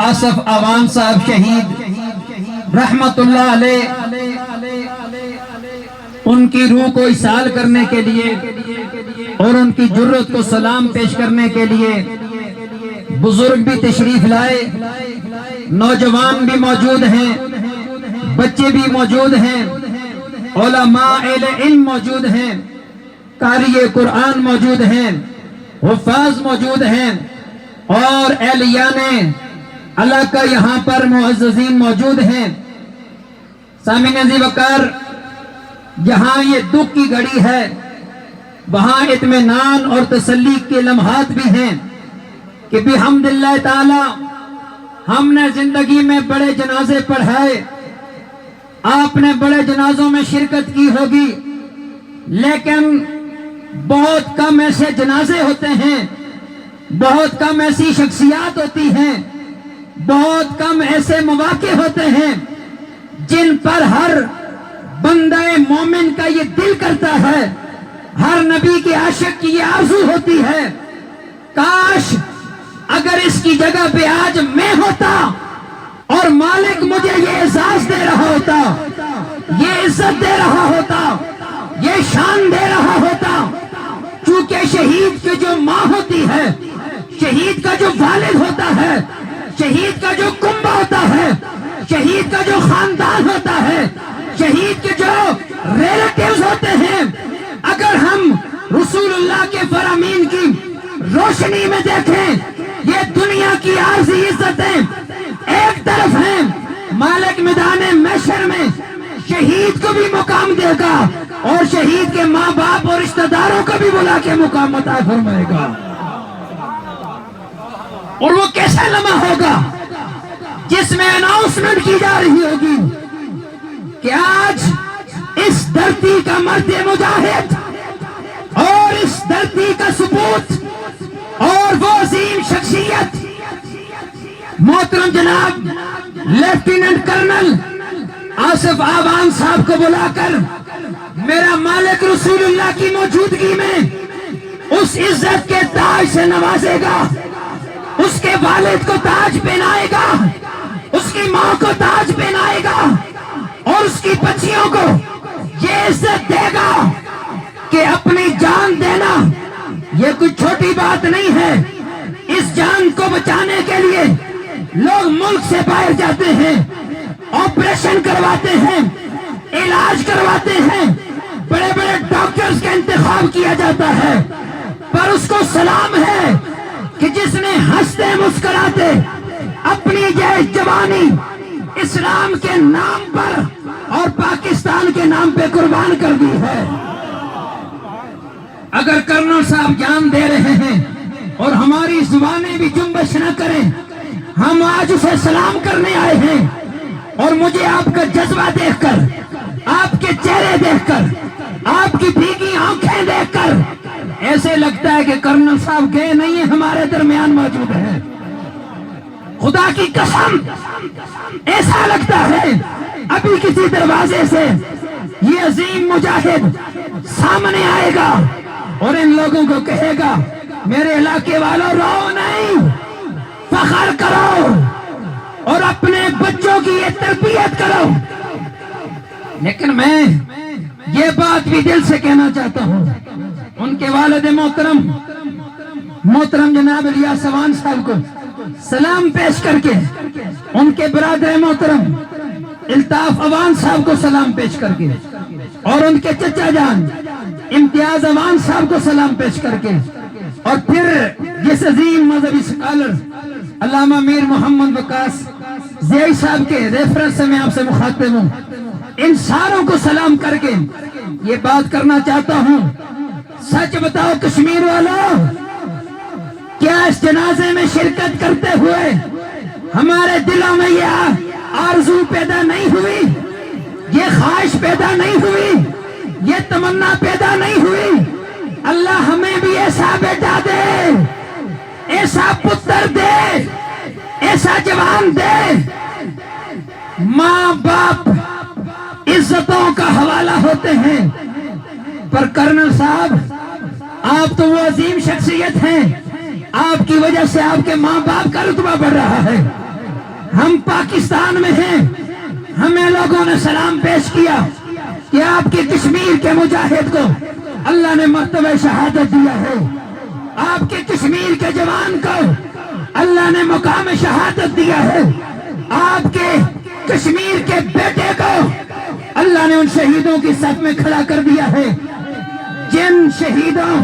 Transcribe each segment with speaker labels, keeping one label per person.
Speaker 1: آصف اعوان صاحب شہید رحمت اللہ علیہ، ان کی روح کو اصال کرنے کے لیے اور ان کی جرت کو سلام پیش کرنے کے لیے بزرگ بھی تشریف لائے، نوجوان بھی موجود ہیں، بچے بھی موجود ہیں، علماء اہل علم موجود ہیں، قاری قرآن موجود ہیں، حفاظ موجود ہیں، اور اہلیان اللہ کا یہاں پر معززین موجود ہیں۔ سامعین عزیز وقار، جہاں یہ دکھ کی گھڑی ہے وہاں اطمینان اور تسلی کے لمحات بھی ہیں کہ بحمداللہ تعالی ہم نے زندگی میں بڑے جنازے پڑھائے، آپ نے بڑے جنازوں میں شرکت کی ہوگی، لیکن بہت کم ایسے جنازے ہوتے ہیں، بہت کم ایسی شخصیات ہوتی ہیں، بہت کم ایسے مواقع ہوتے ہیں جن پر ہر بندہ مومن کا یہ دل کرتا ہے، ہر نبی کے عاشق کی یہ آرزو ہوتی ہے، کاش اگر اس کی جگہ پہ آج میں ہوتا اور مالک مجھے یہ اعزاز دے رہا ہوتا، یہ عزت دے رہا ہوتا، یہ شان دے رہا ہوتا۔ چونکہ شہید کی جو ماں ہوتی ہے، شہید کا جو والد ہوتا ہے، شہید کا جو کنبہ ہوتا ہے، شہید کا جو خاندان ہوتا ہے، شہید کے جو ریلیٹیوز ہوتے ہیں، اگر ہم رسول اللہ کے فرامین کی روشنی میں دیکھیں، یہ دنیا کی عارضی عزتیں ایک طرف ہیں، مالک میدان محشر میں شہید کو بھی مقام دے گا اور شہید کے ماں باپ اور رشتہ داروں کو بھی بلا کے مقام عطا فرمائے گا۔ اور وہ کیسا لمحہ ہوگا جس میں اناؤنسمنٹ کی جا رہی ہوگی کہ آج اس دھرتی کا مرد مجاہد اور اس دھرتی کا ثبوت اور وہ عظیم شخصیت محترم جناب لیفٹیننٹ کرنل آصف اعوان صاحب کو بلا کر میرا مالک رسول اللہ کی موجودگی میں اس عزت کے تاج سے نوازے گا، اس کے والد کو تاج پہنائے گا، اس کی ماں کو تاج پہنائے گا اور اس کی بچیوں کو یہ عزت دے گا کہ اپنی جان دینا یہ کوئی چھوٹی بات نہیں ہے۔ اس جان کو بچانے کے لیے لوگ ملک سے باہر جاتے ہیں، آپریشن کرواتے ہیں، علاج کرواتے ہیں، بڑے بڑے ڈاکٹرز کا انتخاب کیا جاتا ہے، پر اس کو سلام ہے کہ جس نے ہنستے مسکراتے اپنی جوانی اسلام کے نام پر اور پاکستان کے نام پہ قربان کر دی ہے۔ اگر کرنل صاحب جان دے رہے ہیں اور ہماری زبانیں بھی جنبش نہ کریں، ہم آج اسے سلام کرنے آئے ہیں، اور مجھے آپ کا جذبہ دیکھ کر، آپ کے چہرے دیکھ کر، آپ کی بھیگی آنکھیں دیکھ کر ایسے لگتا ہے کہ کرنل صاحب گئے نہیں ہیں، ہمارے درمیان موجود ہیں۔ خدا کی قسم ایسا لگتا ہے ابھی کسی دروازے سے یہ عظیم مجاہد سامنے آئے گا اور ان لوگوں کو کہے گا میرے علاقے والوں رو نہیں، فخر کرو اور اپنے بچوں کی یہ تربیت کرو۔ لیکن میں یہ بات بھی دل سے کہنا چاہتا ہوں، ان کے والد محترم جناب الیاس اعوان صاحب کو سلام پیش کر کے، ان کے برادر محترم الطاف اعوان صاحب کو سلام پیش کر کے، اور ان کے چچا جان امتیاز اعوان صاحب کو سلام پیش کر کے، اور پھر جس عظیم مذہبی سکالر علامہ میر محمد وقاص زیائی صاحب کے ریفرنس سے میں آپ سے مخاطب ہوں، ان ساروں کو سلام کر کے یہ بات کرنا چاہتا ہوں، سچ بتاؤ کشمیر والوں، کیا اس جنازے میں شرکت کرتے ہوئے ہمارے دلوں میں یہ آرزو پیدا نہیں ہوئی، یہ خواہش پیدا نہیں ہوئی، یہ تمنا پیدا نہیں ہوئی اللہ ہمیں بھی ایسا بیٹا دے، ایسا پتر دے، ایسا جوان دے۔ ماں باپ عزتوں کا حوالہ ہوتے ہیں، پر کرنل صاحب آپ تو وہ عظیم شخصیت ہیں، آپ کی وجہ سے آپ کے ماں باپ کا رتبہ بڑھ رہا ہے، ہم پاکستان میں ہیں، ہمیں لوگوں نے سلام پیش کیا کہ آپ کی کشمیر کے مجاہد کو اللہ نے مرتبہ شہادت دیا ہے، آپ کے کشمیر کے جوان کو اللہ نے مقام شہادت دیا ہے، آپ کے کشمیر کے بیٹے کو اللہ نے ان شہیدوں کی صف میں کھڑا کر دیا ہے جن شہیدوں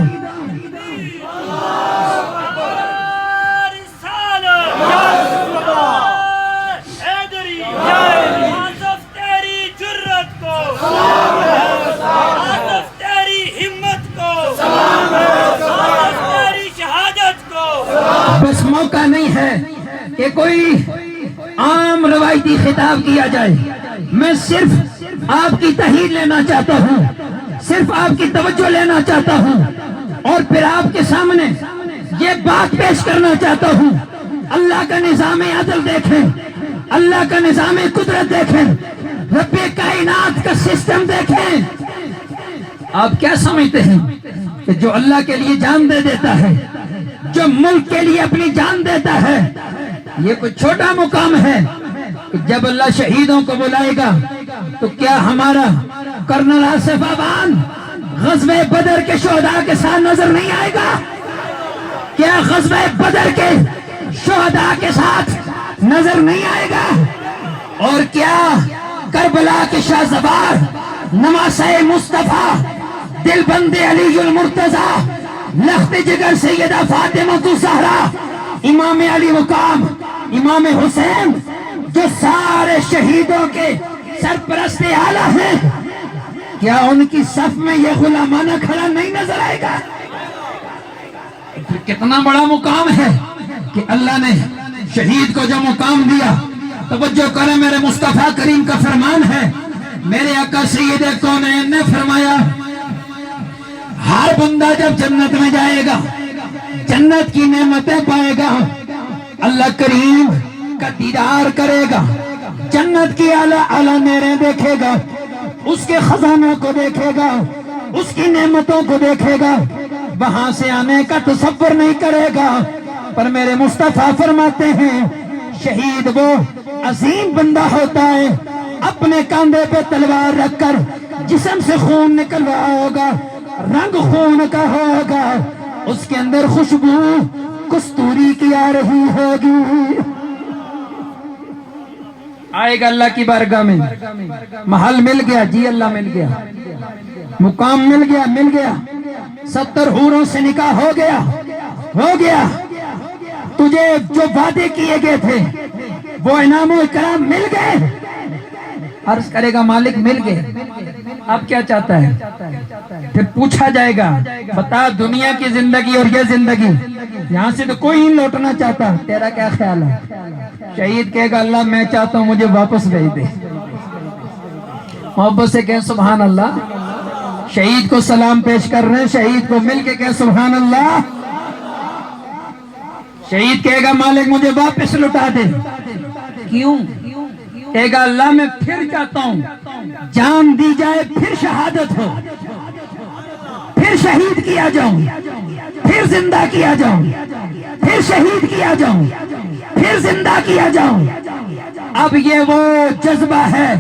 Speaker 1: بس موقع نہیں ہے کہ کوئی عام روایتی خطاب کیا جائے، میں صرف آپ کی تائید لینا چاہتا ہوں، صرف آپ کی توجہ لینا چاہتا ہوں، اور پھر آپ کے سامنے یہ بات پیش کرنا چاہتا ہوں۔ اللہ کا نظام عدل دیکھیں، اللہ کا نظام قدرت دیکھیں، رب کائنات کا سسٹم دیکھیں۔ آپ کیا سمجھتے ہیں کہ جو اللہ کے لیے جان دے دیتا ہے، جو ملک کے لیے اپنی جان دیتا ہے، یہ کوئی چھوٹا مقام ہے؟ جب اللہ شہیدوں کو بلائے گا تو کیا ہمارا کرنل آصف آبان غزوہ بدر کے شہداء کے ساتھ نظر نہیں آئے گا؟ کیا غزوہ بدر کے شہداء کے ساتھ نظر نہیں آئے گا؟ اور کیا کربلا کے شاہ زبار نواسہ مصطفیٰ دل بند علی المرتضی لخت جگر سیدہ فاطمہ الزہرا امام علی مقام امام حسین جو سارے شہیدوں کے سرپرست اعلیٰ ہیں، کیا ان کی صف میں یہ غلامانہ کھڑا نہیں نظر آئے گا؟ کتنا بڑا مقام ہے کہ اللہ نے شہید کو جو مقام دیا۔ توجہ کریں، میرے مصطفیٰ کریم کا فرمان ہے، میرے آقا سید کونین نے فرمایا ہر بندہ جب جنت میں جائے گا، جنت کی نعمتیں پائے گا، اللہ کریم کا دیدار کرے گا، جنت کی اعلیٰ نعمتیں دیکھے گا، اس کے خزانوں کو دیکھے گا، اس کی نعمتوں کو دیکھے گا، وہاں سے آنے کا تصور نہیں کرے گا۔ پر میرے مصطفیٰ فرماتے ہیں شہید وہ عظیم بندہ ہوتا ہے اپنے کاندھے پہ تلوار رکھ کر جسم سے خون نکل رہا ہوگا، رنگ خون کا ہوگا، اس کے اندر خوشبو کستوری کی آ رہی ہوگی۔ آئے گا اللہ کی بارگاہ میں، محل مل گیا، جی اللہ مل گیا، مقام مل گیا، مل گیا، 70 حوروں سے نکاح ہو گیا، ہو گیا، تجھے جو وعدے کیے گئے تھے وہ انعام و اکرام مل گئے۔ عرض کرے گا مالک مل گئے، اب کیا چاہتا ہے؟ پھر پوچھا جائے گا بتا دنیا کی زندگی اور یہ زندگی، یہاں سے تو کوئی نہیں لوٹنا چاہتا، تیرا کیا خیال ہے؟ شہید کہے گا اللہ میں چاہتا ہوں مجھے واپس بھیج دے۔ محبت سے کہیں سبحان اللہ۔ شہید کو سلام پیش کر رہے ہیں، شہید کو مل کے کہیں سبحان اللہ۔ شہید کہے گا مالک مجھے واپس لٹا دے۔ کیوں؟ کہے گا اللہ میں پھر چاہتا ہوں جان دی جائے، پھر شہادت ہو، پھر شہید کیا جاؤں، پھر زندہ کیا جاؤں، پھر شہید کیا جاؤں، پھر زندہ کیا جاؤں۔ اب یہ وہ جذبہ ہے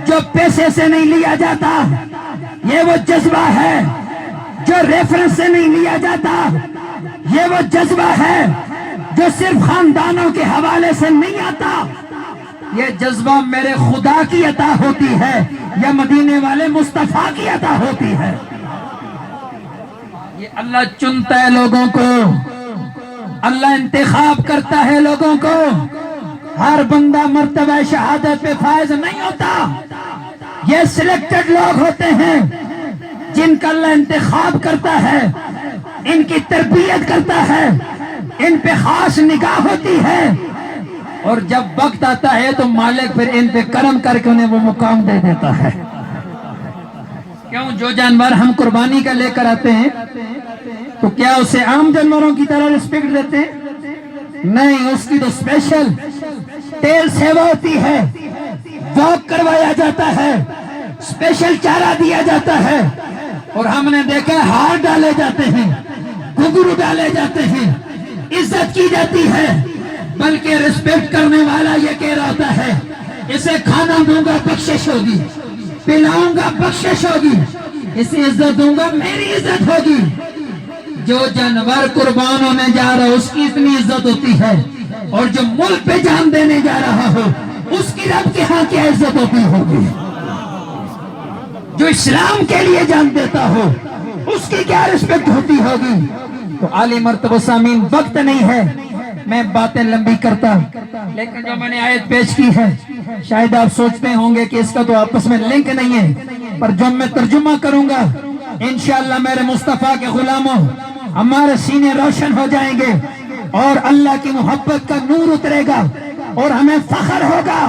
Speaker 1: جو پیسے سے نہیں لیا جاتا، یہ وہ جذبہ ہے جو ریفرنس سے نہیں لیا جاتا، یہ وہ جذبہ ہے جو صرف خاندانوں کے حوالے سے نہیں آتا، یہ جذبہ میرے خدا کی عطا ہوتی ہے یا مدینے والے مصطفیٰ کی عطا ہوتی ہے۔ یہ اللہ چنتا ہے لوگوں کو، اللہ انتخاب کرتا ہے لوگوں کو، ہر بندہ مرتبہ شہادت پہ فائز نہیں ہوتا، یہ سلیکٹڈ لوگ ہوتے ہیں جن کا اللہ انتخاب کرتا ہے، ان کی تربیت کرتا ہے، ان پہ خاص نگاہ ہوتی ہے، اور جب وقت آتا ہے تو مالک پھر ان پہ کرم کر کے انہیں وہ مقام دے دیتا ہے۔ کیوں؟ جو جانور ہم قربانی کا لے کر آتے ہیں تو کیا اسے عام جانوروں کی طرح رسپیکٹ دیتے ہیں؟ نہیں، اس کی تو اسپیشل تیل سیوا ہوتی ہے، واک کروایا جاتا ہے، اسپیشل چارہ دیا جاتا ہے، اور ہم نے دیکھا ہار ڈالے جاتے ہیں، گھنگرو ڈالے جاتے ہیں، عزت کی جاتی ہے، بلکہ رسپیکٹ کرنے والا یہ کہہ رہا ہے اسے کھانا دوں گا بخشش ہوگی، پلاؤں گا بخشش ہوگی، اسے عزت دوں گا میری عزت ہوگی۔ جو جانور قربان ہونے جا رہا اس کی اتنی عزت ہوتی ہے، اور جو ملک پہ جان دینے جا رہا ہو اس کی رب کے ہاں کیا عزت ہوتی ہوگی؟ جو اسلام کے لیے جان دیتا ہو اس کی کیا رسپیکٹ ہوتی ہوگی؟ تو عالی مرتبہ سامعین، وقت نہیں ہے میں باتیں لمبی کرتا، لیکن جو میں نے آیت پیش کی ہے شاید آپ سوچتے ہوں گے کہ اس کا تو آپس میں لنک نہیں ہے، پر جو میں ترجمہ کروں گا انشاءاللہ میرے مصطفیٰ کے غلاموں ہمارے سینے روشن ہو جائیں گے، اور اللہ کی محبت کا نور اترے گا، اور ہمیں فخر ہوگا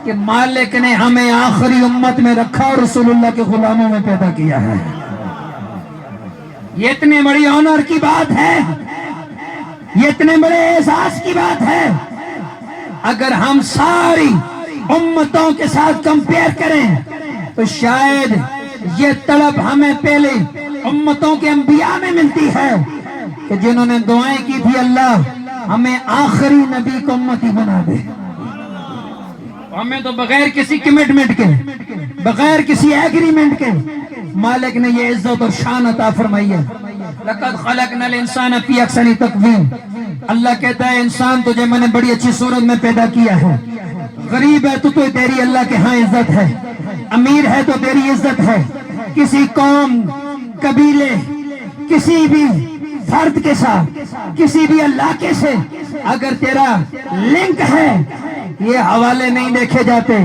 Speaker 1: کہ مالک نے ہمیں آخری امت میں رکھا اور رسول اللہ کے غلاموں میں پیدا کیا ہے۔ یہ اتنے بڑی آنر کی بات ہے، یہ اتنے بڑے اعزاز کی بات ہے۔ اگر ہم ساری امتوں کے ساتھ کمپیئر کریں تو شاید یہ طلب ہمیں پہلے امتوں کے انبیاء میں ملتی ہے کہ جنہوں نے دعائیں کی تھی اللہ ہمیں آخری نبی کو امتی بنا دے۔ ہمیں تو بغیر کسی کمٹمنٹ کے، بغیر کسی ایگریمنٹ کے مالک نے یہ عزت اور شان عطا فرمائی ہے۔ لقد خلقنا الانسان فی احسن تقویم، اللہ کہتا ہے انسان تجھے میں نے بڑی اچھی صورت میں پیدا کیا ہے، غریب ہے تو تیری اللہ کے ہاں عزت ہے، امیر ہے تو تیری عزت ہے۔ کسی قوم، قبیلے، کسی بھی فرد کے ساتھ، کسی بھی علاقے سے اگر تیرا لنک ہے یہ حوالے نہیں دیکھے جاتے۔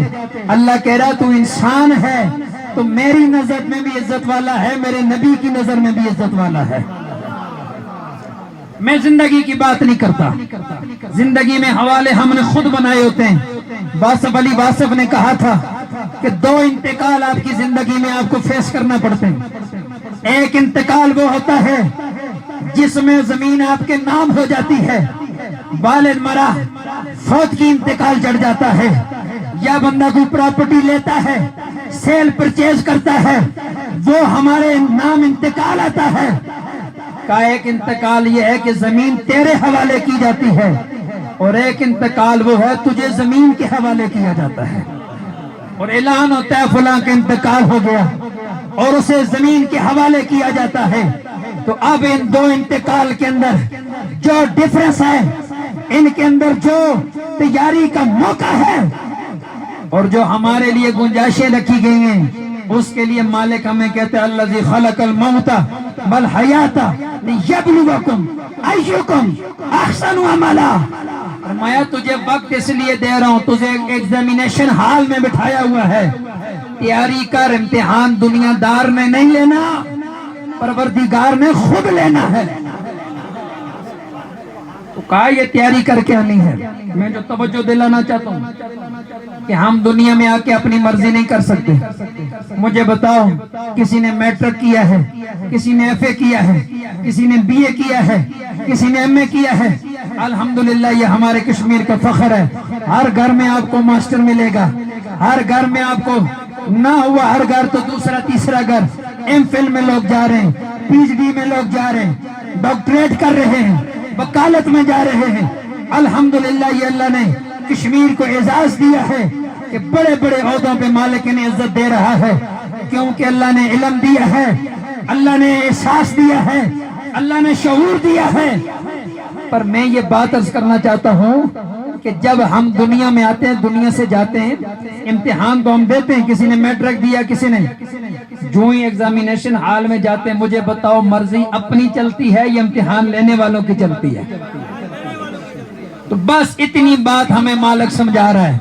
Speaker 1: اللہ کہہ رہا تو انسان ہے تو میری نظر میں بھی عزت والا ہے، میرے نبی کی نظر میں بھی عزت والا ہے۔ میں زندگی کی بات نہیں کرتا، زندگی میں حوالے ہم نے خود بنائے ہوتے ہیں۔ واصف علی واصف نے کہا تھا کہ دو انتقال آپ کی زندگی میں آپ کو فیس کرنا پڑتے ہیں۔ ایک انتقال وہ ہوتا ہے جس میں زمین آپ کے نام ہو جاتی ہے، والد مرا، فوت کی انتقال چڑھ جاتا ہے، یا بندہ کوئی پراپرٹی لیتا ہے، سیل پرچیز کرتا ہے، وہ ہمارے نام انتقال آتا ہے۔ کا ایک انتقال یہ ہے کہ زمین تیرے حوالے کی جاتی ہے، اور ایک انتقال وہ ہے تجھے زمین کے حوالے کیا جاتا ہے، اور اعلان ہوتا ہے فلاں کا انتقال ہو گیا اور اسے زمین کے حوالے کیا جاتا ہے۔ تو اب ان دو انتقال کے اندر جو ڈیفرنس ہے، ان کے اندر جو تیاری کا موقع ہے اور جو ہمارے لیے گنجائشیں رکھی گئی ہیں، اس کے لیے مالک ہمیں کہتے ہیں الذی خلق الموت والحیات لیبلوکم ایکم احسن عملا۔ فرمایا تجھے وقت اس لیے دے رہا ہوں، تجھے ایگزامینیشن ہال میں بٹھایا ہوا ہے، تیاری کر، امتحان دنیا دار نے نہیں لینا، پروردگار نے خود لینا ہے۔ تو کہا یہ تیاری کر کے آنی ہے۔ میں جو توجہ دلانا چاہتا ہوں کہ ہم دنیا میں آ کے اپنی مرضی نہیں کر سکتے۔ مجھے بتاؤ، کسی نے میٹرک کیا ہے، کسی نے ایف اے کیا ہے، کسی نے بی اے کیا ہے، کسی نے ایم اے کیا ہے، الحمدللہ یہ ہمارے کشمیر کا فخر ہے۔ ہر گھر میں آپ کو ماسٹر ملے گا، ہر گھر میں آپ کو نہ ہوا ہر گھر تو دوسرا تیسرا گھر، ایم فل میں لوگ جا رہے ہیں، پی ایچ ڈی میں لوگ جا رہے ہیں، ڈاکٹریٹ کر رہے ہیں، وکالت میں جا رہے ہیں۔ الحمدللہ یہ اللہ نے کشمیر کو اعزاز دیا ہے کہ بڑے بڑے عہدوں پہ مالک نے عزت دے رہا ہے، کیونکہ اللہ نے علم دیا ہے، اللہ نے احساس دیا ہے، اللہ نے شعور دیا ہے۔ پر میں یہ بات عرض کرنا چاہتا ہوں کہ جب ہم دنیا میں آتے ہیں، دنیا سے جاتے ہیں، امتحان تو ہم دیتے ہیں، کسی نے میٹرک دیا، کسی نے، جو ہی ایگزامینیشن ہال میں جاتے ہیں، مجھے بتاؤ مرضی اپنی چلتی ہے یا امتحان لینے والوں کی چلتی ہے؟ تو بس اتنی بات ہمیں مالک سمجھا رہا ہے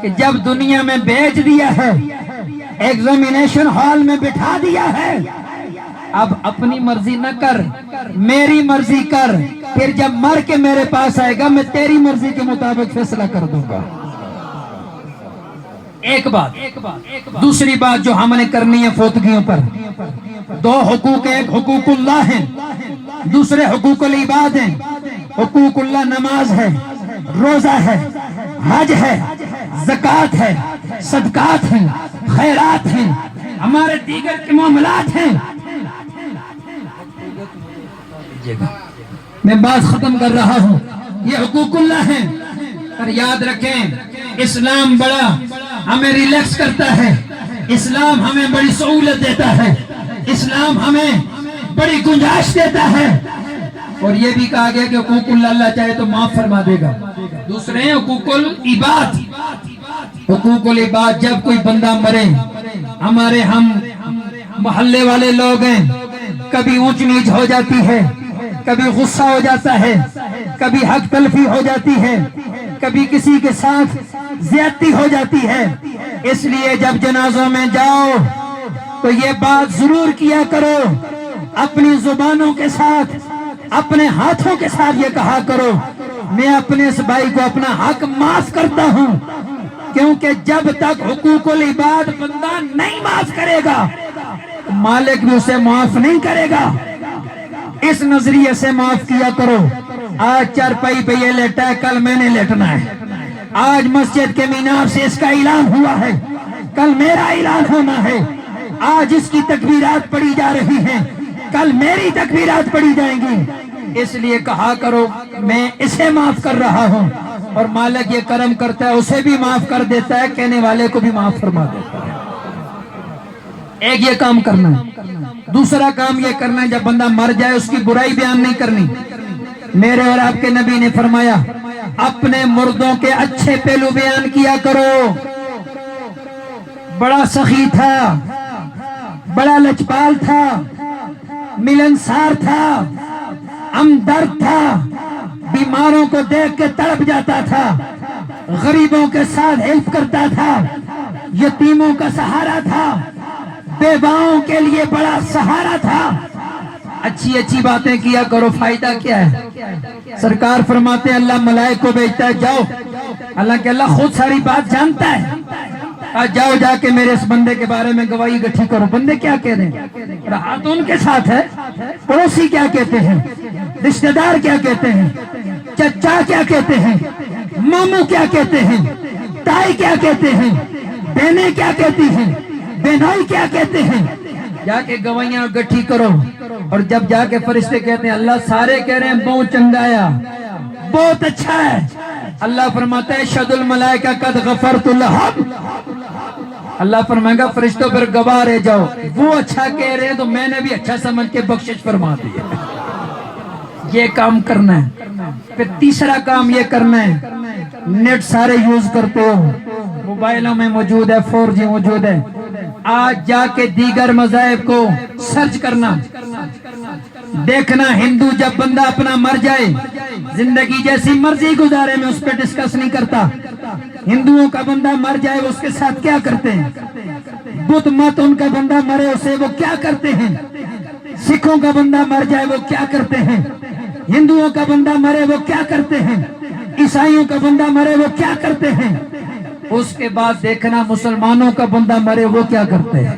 Speaker 1: کہ جب دنیا میں بھیج دیا ہے، ایگزامینیشن ہال میں بٹھا دیا ہے، اب اپنی مرضی نہ کر، میری مرضی کر، پھر جب مر کے میرے پاس آئے گا میں تیری مرضی کے مطابق فیصلہ کر دوں گا۔ ایک بات، دوسری بات جو ہم نے کرنی ہے فوتگیوں پر، دو حقوق، ایک حقوق اللہ ہیں، دوسرے حقوق العباد ہیں۔ حقوق اللہ نماز ہے، روزہ ہے، حج ہے، زکوٰۃ ہے، صدقات ہیں، خیرات ہیں، ہمارے دیگر کے معاملات ہیں۔ میں بات ختم کر رہا ہوں۔ یہ حقوق اللہ ہیں۔ پر یاد رکھیں اسلام بڑا ہمیں ریلیکس کرتا ہے، اسلام ہمیں بڑی سہولت دیتا ہے، اسلام ہمیں بڑی گنجائش دیتا ہے۔ اور یہ بھی کہا گیا کہ حقوق اللہ چاہے تو معاف فرما دے گا۔ دوسرے ہیں حقوق العباد۔ حقوق العباد جب کوئی بندہ مرے، ہمارے ہم محلے والے لوگ ہیں، کبھی اونچ نیچ ہو جاتی ہے، کبھی غصہ ہو جاتا ہے، کبھی حق تلفی ہو جاتی ہے، کبھی کسی کے ساتھ زیادتی ہو جاتی ہے۔ اس لیے جب جنازوں میں جاؤ تو یہ بات ضرور کیا کرو، اپنی زبانوں کے ساتھ، اپنے ہاتھوں کے ساتھ یہ کہا کرو میں اپنے اس بھائی کو اپنا حق معاف کرتا ہوں، کیونکہ جب تک حقوق العباد بندہ نہیں معاف کرے گا مالک بھی اسے معاف نہیں کرے گا۔ اس نظریے سے معاف کیا کرو۔ آج چارپائی پہ یہ لیٹا ہے، کل میں نے لیٹنا ہے۔ آج مسجد کے مینار سے اس کا اعلان ہوا ہے، کل میرا اعلان ہونا ہے۔ آج اس کی تکبیرات پڑھی جا رہی ہیں، کل میری تکبیرات پڑھی جائیں گی۔ اس لیے کہا کرو میں اسے معاف کر رہا ہوں، اور مالک یہ کرم کرتا ہے، اسے بھی معاف کر دیتا ہے، کہنے والے کو بھی معاف فرما دیتا ہے۔ ایک یہ کام کرنا ہے۔ دوسرا کام یہ کرنا ہے جب بندہ مر جائے اس کی برائی بیان نہیں کرنی۔ میرے اور آپ کے نبی نے فرمایا اپنے مردوں کے اچھے پہلو بیان کیا کرو۔ بڑا سخی تھا، بڑا لچپال تھا، ملنسار تھا، ہمدرد تھا، بیماروں کو دیکھ کے تڑپ جاتا تھا، غریبوں کے ساتھ ہیلپ کرتا تھا، یتیموں کا سہارا تھا، بیواؤں کے لیے بڑا سہارا تھا۔ اچھی اچھی باتیں کیا کرو، فائدہ کیا ہے؟ سرکار فرماتے ہیں اللہ ملائک کو بھیجتا ہے جاؤ، حالانکہ اللہ خود ساری بات جانتا ہے، جاؤ جا کے میرے اس بندے کے بارے میں گواہی اکٹھی کرو۔ بندے کیا کہہ رہے ہیں؟ راحت ان کے ساتھ ہے، پڑوسی کیا کہتے ہیں، رشتہ دار کیا کہتے ہیں، چچا کیا کہتے ہیں، ماموں کیا کہتے ہیں، تائی کیا کہتے ہیں، بہنیں کیا کہتی ہیں، بہنوئی کیا کہتے ہیں۔ جا کے گواہیاں اکٹھی کرو، اور جب جا کے فرشتے کہتے ہیں اللہ سارے کہہ رہے ہیں بہت چنگایا، بہت اچھا ہے، اللہ فرماتا ہے شد الملائکہ قد غفرت لہم، اللہ فرمائے گا فرشتوں پر گواہ رہ جاؤ، وہ اچھا کہہ رہے ہیں تو میں نے بھی اچھا سمجھ کے بخشش فرما دی۔ یہ کام کرنا ہے۔ پھر تیسرا کام یہ کرنا ہے، نیٹ سارے یوز کرتے ہو، موبائلوں میں موجود ہے، 4G موجود ہے، آج جا کے دیگر مذاہب کو سرچ کرنا، دیکھنا ہندو جب بندہ اپنا مر جائے زندگی جیسی مرضی گزارے میں اس پہ ڈسکس نہیں کرتا۔ ہندوؤں کا بندہ مر جائے وہ اس کے ساتھ کیا کرتے ہیں، بدھ مت ان کا بندہ مرے اسے وہ کیا کرتے ہیں، سکھوں کا بندہ مر جائے وہ کیا کرتے ہیں، ہندوؤں کا بندہ مرے وہ کیا کرتے ہیں، عیسائیوں کا بندہ مرے وہ کیا کرتے ہیں۔ اس کے بعد دیکھنا مسلمانوں کا بندہ مرے وہ کیا کرتے ہیں۔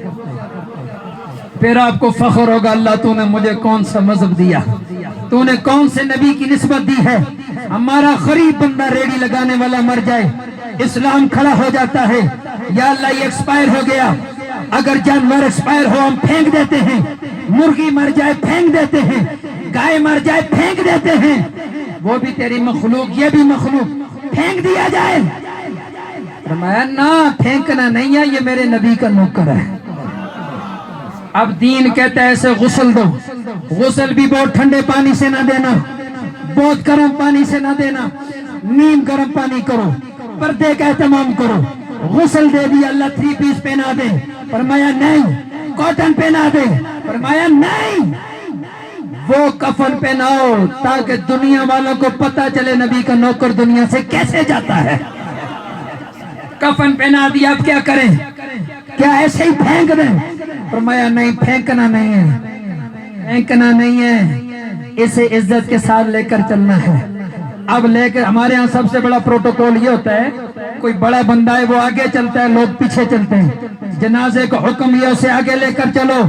Speaker 1: پھر آپ کو فخر ہوگا اللہ تو نے مجھے کون سا مذہب دیا، تو نے کون سے نبی کی نسبت دی ہے۔ ہمارا غریب بندہ ریڑی لگانے والا مر جائے، اسلام کھڑا ہو جاتا ہے، یا اللہ یہ ایکسپائر ہو گیا، اگر جانور ایکسپائر ہو ہم پھینک دیتے ہیں، مرغی مر جائے پھینک دیتے ہیں، گائے مر جائے پھینک دیتے ہیں، وہ بھی تیری مخلوق یہ بھی مخلوق، پھینک دیا جائے۔ فرمایا نہ پھینکنا نہیں ہے، یہ میرے نبی کا نوکر ہے۔ اب دین کہتا ہے ایسے غسل دو، غسل بھی بہت ٹھنڈے پانی سے نہ دینا، بہت گرم پانی سے نہ دینا، نیم گرم پانی کرو، پردے کا اہتمام کرو۔ غسل دے دی اللہ 3 پیس پہنا دے، فرمایا نہیں، کاٹن پہنا دے، فرمایا نہیں، وہ کفن پہناؤ تاکہ دنیا والوں کو پتہ چلے نبی کا نوکر دنیا سے کیسے جاتا ہے۔ کفن پہنا دیا اب کیا کریں، کیا ایسے ہی پھینک دیں؟ فرمایا نہیں، پھینکنا نہیں ہے، پھینکنا نہیں ہے، اسے عزت کے ساتھ لے کر چلنا ہے۔ اب لے کر ہمارے ہاں سب سے بڑا پروٹوکول یہ ہوتا ہے، کوئی بڑا بندہ ہے وہ آگے چلتا ہے، لوگ پیچھے چلتے ہیں۔ جنازے کو حکم یہ اسے آگے لے کر چلو،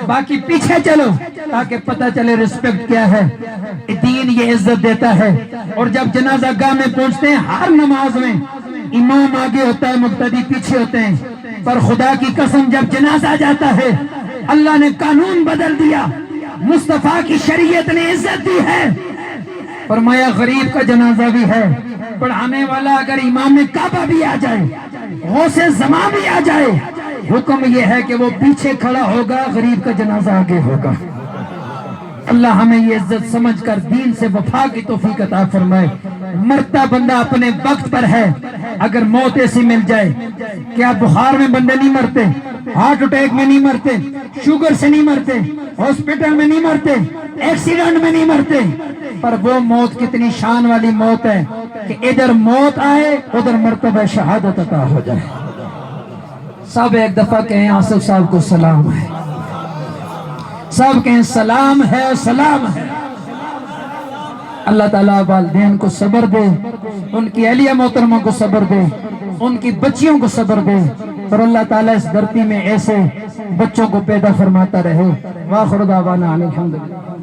Speaker 1: باقی پیچھے چلو، تاکہ پتہ چلے رسپیکٹ کیا ہے۔ دین یہ عزت دیتا ہے۔ اور جب جنازہ گاہ میں پہنچتے ہیں، ہر نماز میں امام آگے ہوتا ہے، مقتدی پیچھے ہوتے ہیں، پر خدا کی قسم جب جنازہ جاتا ہے اللہ نے قانون بدل دیا، مصطفیٰ کی شریعت نے عزت دی ہے۔ فرمایا غریب کا جنازہ بھی ہے، پڑھانے والا اگر امام کعبہ بھی آ جائے، غوث زمان بھی آ جائے، حکم یہ ہے کہ وہ پیچھے کھڑا ہوگا، غریب کا جنازہ آگے ہوگا۔ اللہ ہمیں یہ عزت سمجھ کر دین سے وفا کی توفیق عطا فرمائے۔ مرتا بندہ اپنے وقت پر ہے، اگر موت ایسی مل جائے، کیا بخار میں بندے نہیں مرتے، ہارٹ اٹیک میں نہیں مرتے، شوگر سے نہیں مرتے، ہاسپٹل میں نہیں مرتے، ایکسیڈنٹ میں نہیں مرتے، پر وہ موت کتنی شان والی موت ہے کہ ادھر موت آئے ادھر مرتبہ شہادت عطا ہو جائے۔ سب ایک دفعہ کہیں آصف صاحب کو سلام ہے، سب کہیں سلام ہے، سلام ہے۔ اللہ تعالیٰ والدین کو صبر دے، ان کی اہلیہ محترمہ کو صبر دے، ان کی بچیوں کو صبر دے، اور اللہ تعالیٰ اس دھرتی میں ایسے بچوں کو پیدا فرماتا رہے۔ وآخر دعوانا الحمدللہ۔